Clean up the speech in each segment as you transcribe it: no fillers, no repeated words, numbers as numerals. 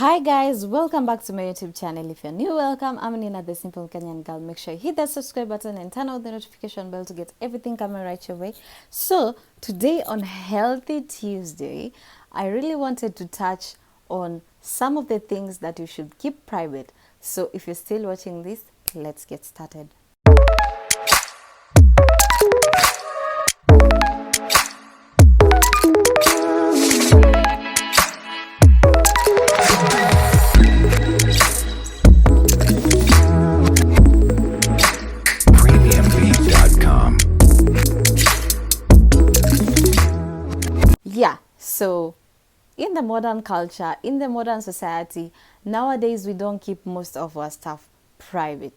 Hi guys, welcome back to my YouTube channel. If you're new, welcome. I'm Ninathesimplekenyangal. Make sure you hit that subscribe button and turn on the notification bell to get everything coming right your way. So today on Healthy Tuesday, I really wanted to touch on some of the things that you should keep private. So if you're still watching this, let's get started. Yeah, so in the modern culture, in the modern society, nowadays we don't keep most of our stuff private.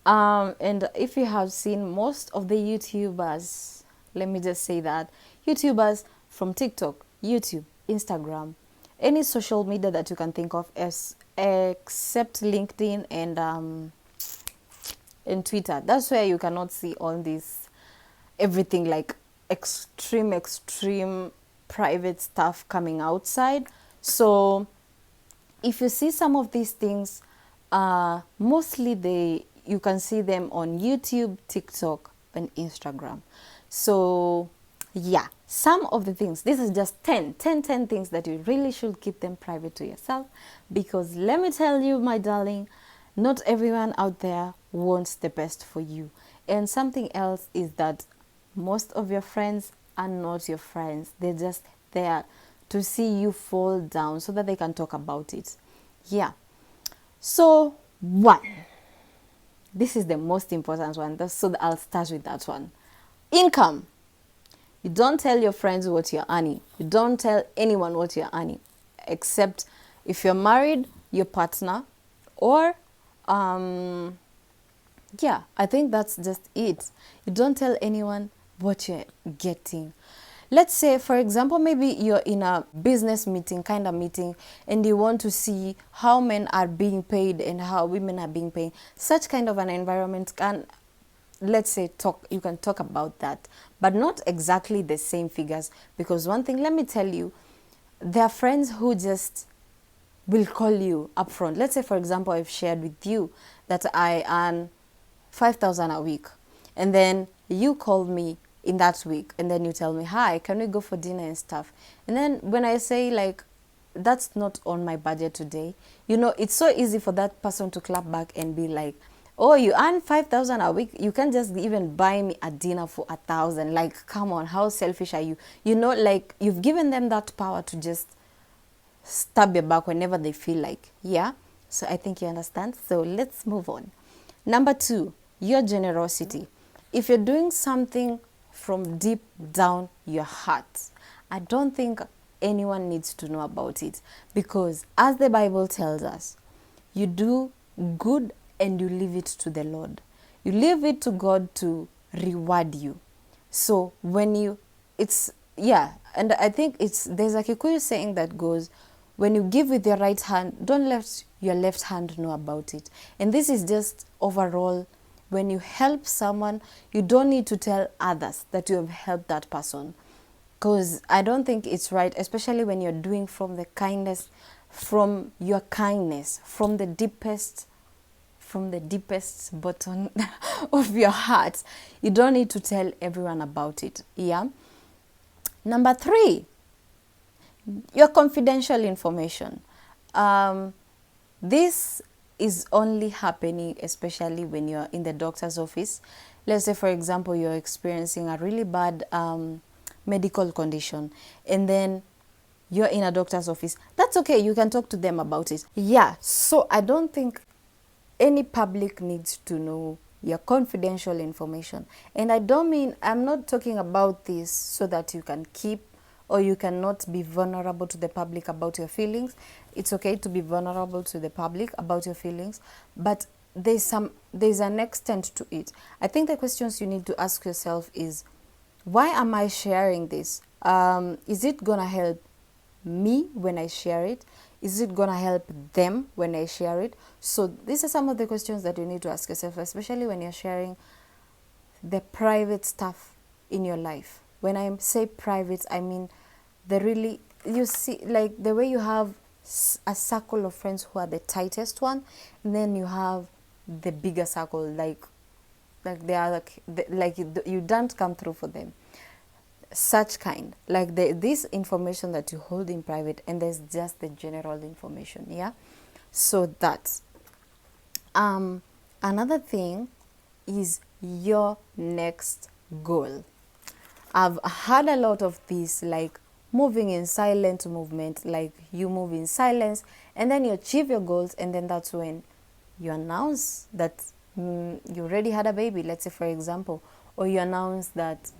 And if you have seen most of the YouTubers, let me just say that YouTubers from TikTok, YouTube, Instagram, any social media that you can think of, as except LinkedIn and Twitter, that's where you cannot see all this everything like extreme private stuff coming outside. So if you see some of these things, mostly you can see them on YouTube, TikTok, and Instagram. So yeah, some of the things, this is just 10 things that you really should keep them private to yourself, because let me tell you, my darling, not everyone out there wants the best for you. And something else is that most of your friends are not your friends. They're just there to see you fall down so that they can talk about it. Yeah. So, one. This is the most important one. So I'll start with that one. Income. You don't tell your friends what you're earning. You don't tell anyone what you're earning, except if you're married, your partner, or yeah, I think that's just it. You don't tell anyone what you're getting. Let's say, for example, maybe you're in a business meeting, kind of meeting, and you want to see how men are being paid and how women are being paid. Such kind of an environment can, let's say, you can talk about that, but not exactly the same figures. Because one thing, let me tell you, there are friends who just will call you upfront. Let's say, for example, I've shared with you that I earn 5,000 a week, and then you call me in that week, and then you tell me, hi, can we go for dinner and stuff? And then when I say, like, that's not on my budget today, you know, it's so easy for that person to clap back and be like, oh, you earn 5,000 a week, you can't just even buy me a dinner for 1,000. Like, come on, how selfish are you? You know, like, you've given them that power to just stab your back whenever they feel like. Yeah, so I think you understand. So let's move on. Number two, your generosity. If you're doing something from deep down your heart, I don't think anyone needs to know about it, because as the Bible tells us, you do good and you leave it to the Lord. You leave it to God to reward you. So when you, it's, yeah, and I think there's a Kikuyu saying that goes, when you give with your right hand, don't let your left hand know about it. And this is just overall, when you help someone, you don't need to tell others that you have helped that person. Because I don't think it's right, especially when you're doing from the kindness, from your kindness, from the deepest bottom of your heart. You don't need to tell everyone about it. Yeah. Number three, your confidential information. This is only happening especially when you're in the doctor's office. Let's say, for example, you're experiencing a really bad medical condition, and then you're in a doctor's office. That's okay. You can talk to them about it. Yeah. So I don't think any public needs to know your confidential information. And I don't mean, I'm not talking about this so that you can keep, or you cannot be vulnerable to the public about your feelings. It's okay to be vulnerable to the public about your feelings, but there's an extent to it. I think the questions you need to ask yourself is, why am I sharing this? Is it gonna help me when I share it? Is it gonna help them when I share it? So these are some of the questions that you need to ask yourself, especially when you're sharing the private stuff in your life. When I say private, I mean the really, you see, like the way you have a circle of friends who are the tightest one, and then you have the bigger circle, like they are like you don't come through for them, such kind, like this information that you hold in private, and there's just the general information. Yeah, so that's another thing is your next goal. I've had a lot of this, like moving in silent movement, like you move in silence and then you achieve your goals, and then that's when you announce that you already had a baby, let's say for example, or you announce that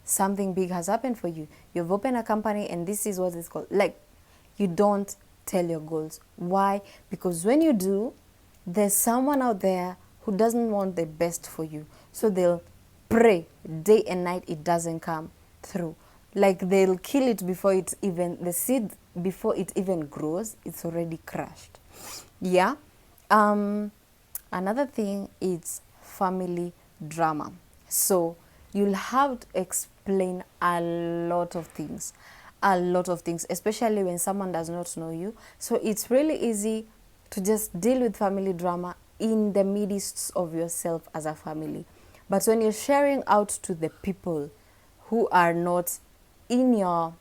something big has happened for you. You've opened a company and this is what it's called. Like, you don't tell your goals. Why? Because when you do, there's someone out there who doesn't want the best for you. So they'll pray day and night it doesn't come through. Like, they'll kill it before it even, the seed, before it even grows, it's already crushed. Yeah. Another thing is family drama. So you'll have to explain a lot of things, especially when someone does not know you. So it's really easy to just deal with family drama in the midst of yourself as a family. But when you're sharing out to the people who are not in your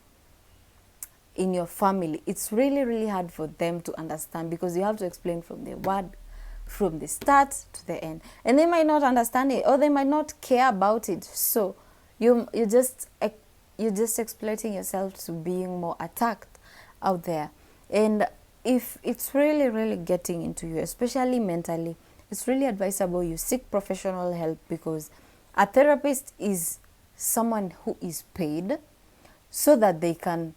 family, it's really, really hard for them to understand, because you have to explain from the start to the end, and they might not understand it, or they might not care about it. So you're just exploiting yourself to being more attacked out there. And if it's really, really getting into you, especially mentally, it's really advisable you seek professional help, because a therapist is someone who is paid so that they can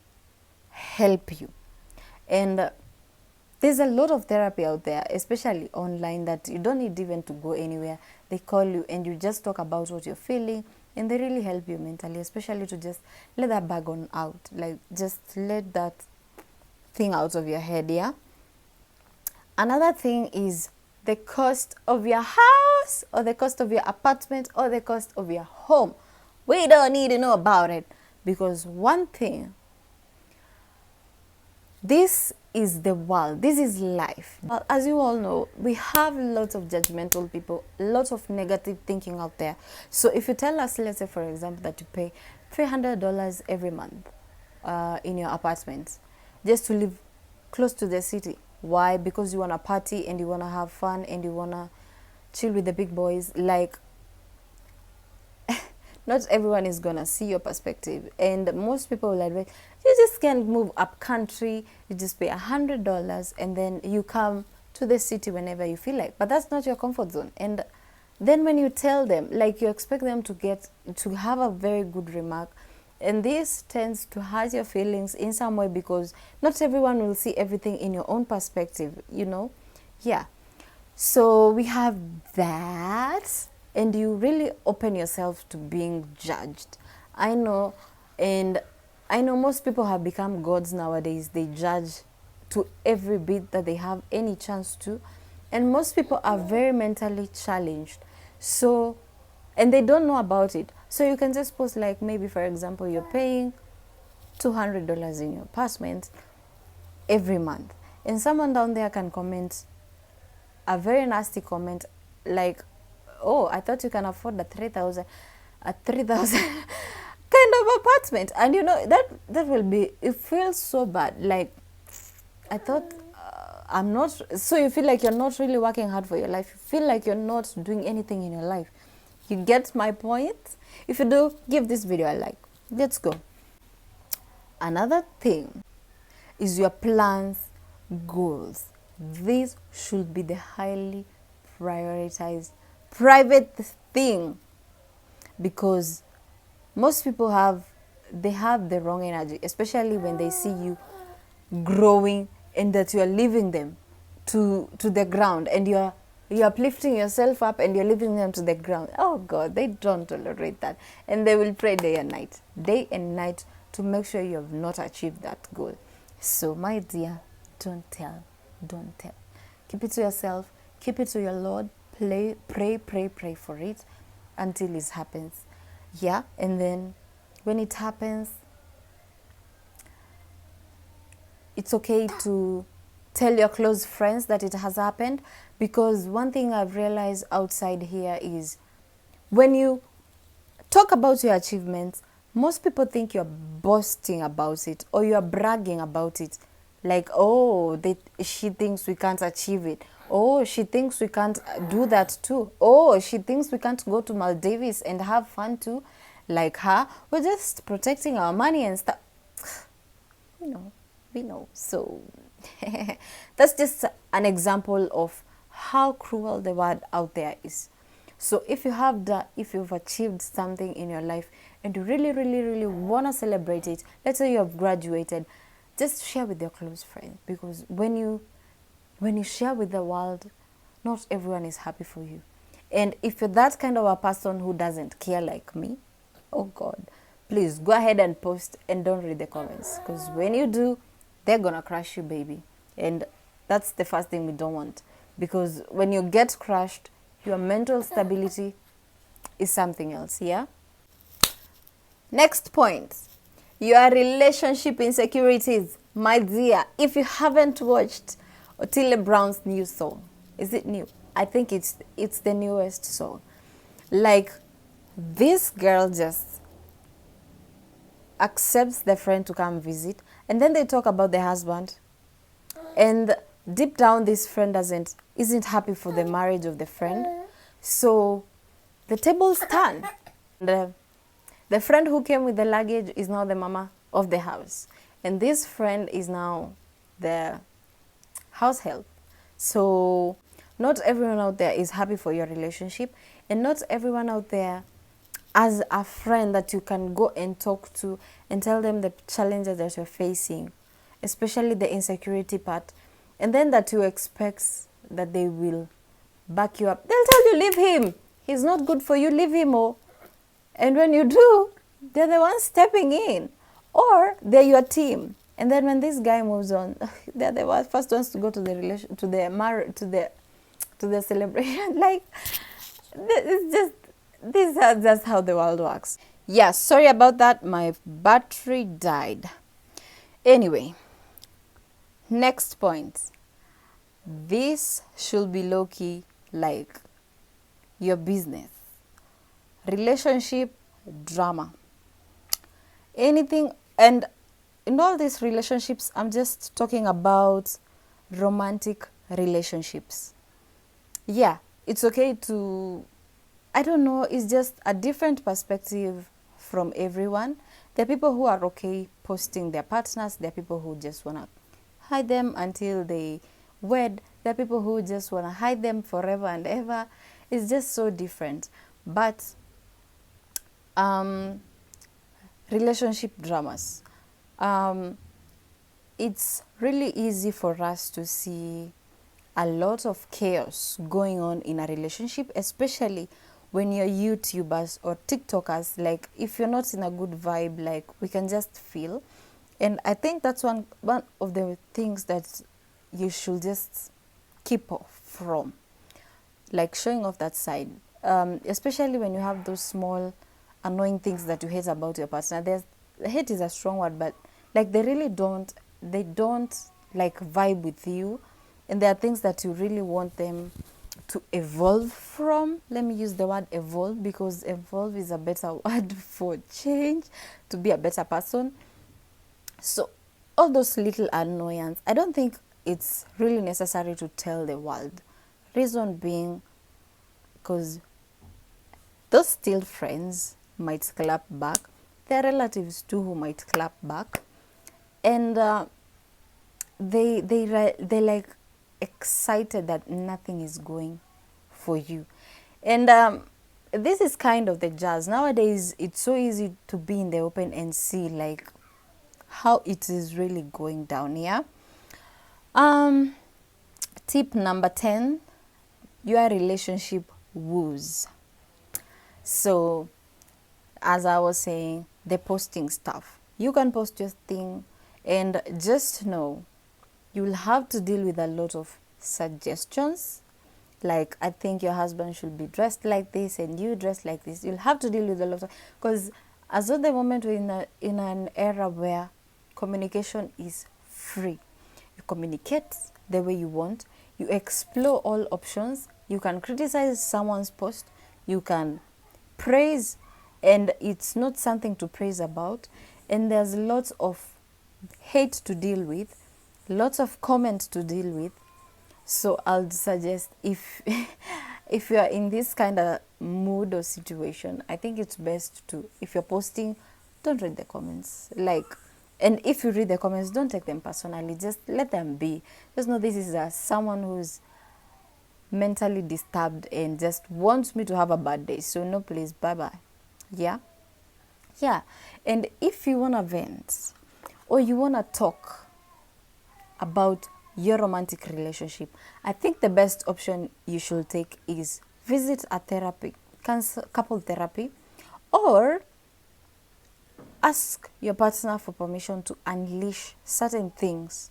help you. And there's a lot of therapy out there, especially online, that you don't need even to go anywhere. They call you and you just talk about what you're feeling, and they really help you mentally, especially to just let that bag on out, like just let that thing out of your head. Yeah. Another thing is the cost of your house, or the cost of your apartment, or the cost of your home. We don't need to know about it, because one thing, this is the world, this is life. Well, as you all know, we have lots of judgmental people, lots of negative thinking out there. So if you tell us, let's say for example, that you pay $300 every month in your apartment just to live close to the city. Why? Because you want to party and you want to have fun and you want to chill with the big boys. Like, not everyone is gonna see your perspective, and most people will advise you just can't move up country. You just pay $100 and then you come to the city whenever you feel like. But that's not your comfort zone. And then when you tell them, like, you expect them to have a very good remark, and this tends to hurt your feelings in some way, because not everyone will see everything in your own perspective, you know. Yeah. So we have that. And you really open yourself to being judged. I know most people have become gods nowadays. They judge to every bit that they have any chance to. And most people are very mentally challenged. So, and they don't know about it. So you can just post, like, maybe for example, you're paying $200 in your apartment every month. And someone down there can comment a very nasty comment, like, oh, I thought you can afford a 3,000 kind of apartment. And you know, that will be, it feels so bad. Like, I thought I'm not, so you feel like you're not really working hard for your life. You feel like you're not doing anything in your life. You get my point? If you do, give this video a like. Let's go. Another thing is your plans, goals. These should be the highly prioritized private thing, because most people have the wrong energy, especially when they see you growing and that you are leaving them to the ground, and you're uplifting yourself up and you're leaving them to the ground. Oh God, they don't tolerate that, and they will pray day and night to make sure you have not achieved that goal. So my dear, don't tell. Keep it to yourself, keep it to your Lord. Pray for it until it happens. Yeah. And then when it happens, it's okay to tell your close friends that it has happened, because one thing I've realized outside here is when you talk about your achievements, most people think you're boasting about it or you're bragging about it. Like, oh, she thinks we can't achieve it. Oh, she thinks we can't do that too. Oh, she thinks we can't go to Maldives and have fun too. Like her, we're just protecting our money and stuff. We know. So that's just an example of how cruel the world out there is. So if you've achieved something in your life and you really, really, really want to celebrate it, let's say you have graduated, just share with your close friends, because when you share with the world, not everyone is happy for you. And if you're that kind of a person who doesn't care like me, oh God, please go ahead and post and don't read the comments, because when you do, they're gonna crush you, baby. And that's the first thing we don't want, because when you get crushed, your mental stability is something else. Yeah. Next point, your relationship insecurities. My dear, if you haven't watched Otile Brown's new song, is it new? I think it's the newest song. Like, this girl just accepts the friend to come visit, and then they talk about the husband, and deep down this friend isn't happy for the marriage of the friend. So the tables turn. The friend who came with the luggage is now the mama of the house, and this friend is now the house help. So not everyone out there is happy for your relationship, and not everyone out there as a friend that you can go and talk to and tell them the challenges that you're facing, especially the insecurity part, and then that you expect that they will back you up. They'll tell you, leave him. He's not good for you. Leave him. Oh. And when you do, they're the ones stepping in, or they're your team. And then when this guy moves on, they're the first ones to go to the celebration. Like, it's just, this is just how the world works. Yeah, sorry about that. My battery died. Anyway, next point. This should be low-key like your business. Relationship drama. Anything, and in all these relationships, I'm just talking about romantic relationships. Yeah, it's okay to, I don't know, it's just a different perspective from everyone. There are people who are okay posting their partners. There are people who just want to hide them until they wed. There are people who just want to hide them forever and ever. It's just so different. But relationship dramas. It's really easy for us to see a lot of chaos going on in a relationship, especially when you're YouTubers or TikTokers. Like, if you're not in a good vibe, like, we can just feel. And I think that's one of the things that you should just keep off from, like showing off that side, especially when you have those small annoying things that you hate about your partner. Hate is a strong word, but like they don't like vibe with you, and there are things that you really want them to evolve from. Let me use the word evolve, because evolve is a better word for change, to be a better person. So all those little annoyance, I don't think it's really necessary to tell the world. Reason being, because those still friends might clap back. There are relatives too who might clap back, and they like excited that nothing is going for you. And this is kind of the jazz nowadays. It's so easy to be in the open and see like how it is really going down. Yeah. Tip number 10, your relationship woes. So as I was saying, the posting stuff, you can post your thing, and just know you'll have to deal with a lot of suggestions. Like, I think your husband should be dressed like this and you dress like this. You'll have to deal with a lot of, because as of the moment we're in an era where communication is free, you communicate the way you want, you explore all options, you can criticize someone's post, you can praise, and it's not something to praise about, and there's lots of hate to deal with, lots of comments to deal with. So I'll suggest, if if you are in this kind of mood or situation, I think it's best to, if you're posting, don't read the comments. Like, and if you read the comments, don't take them personally. Just let them be. Just know this is someone who's mentally disturbed and just wants me to have a bad day. So no, please, bye bye. Yeah. And if you want to vent or you want to talk about your romantic relationship, I think the best option you should take is visit a therapy, couple therapy, or ask your partner for permission to unleash certain things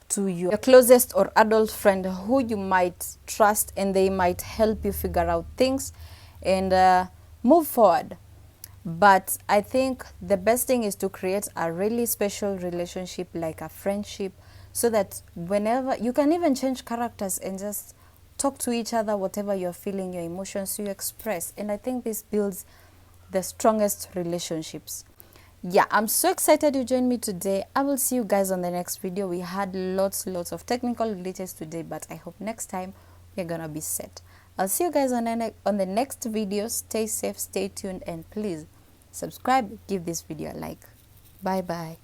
to your closest or adult friend who you might trust, and they might help you figure out things and move forward. But I think the best thing is to create a really special relationship, like a friendship, so that whenever you can even change characters and just talk to each other, whatever you're feeling, your emotions, you express. And I think this builds the strongest relationships. Yeah, I'm so excited you joined me today. I will see you guys on the next video. We had lots of technical glitches today, but I hope next time we're gonna be set. I'll see you guys on the next video. Stay safe, stay tuned, and please subscribe, give this video a like. Bye bye.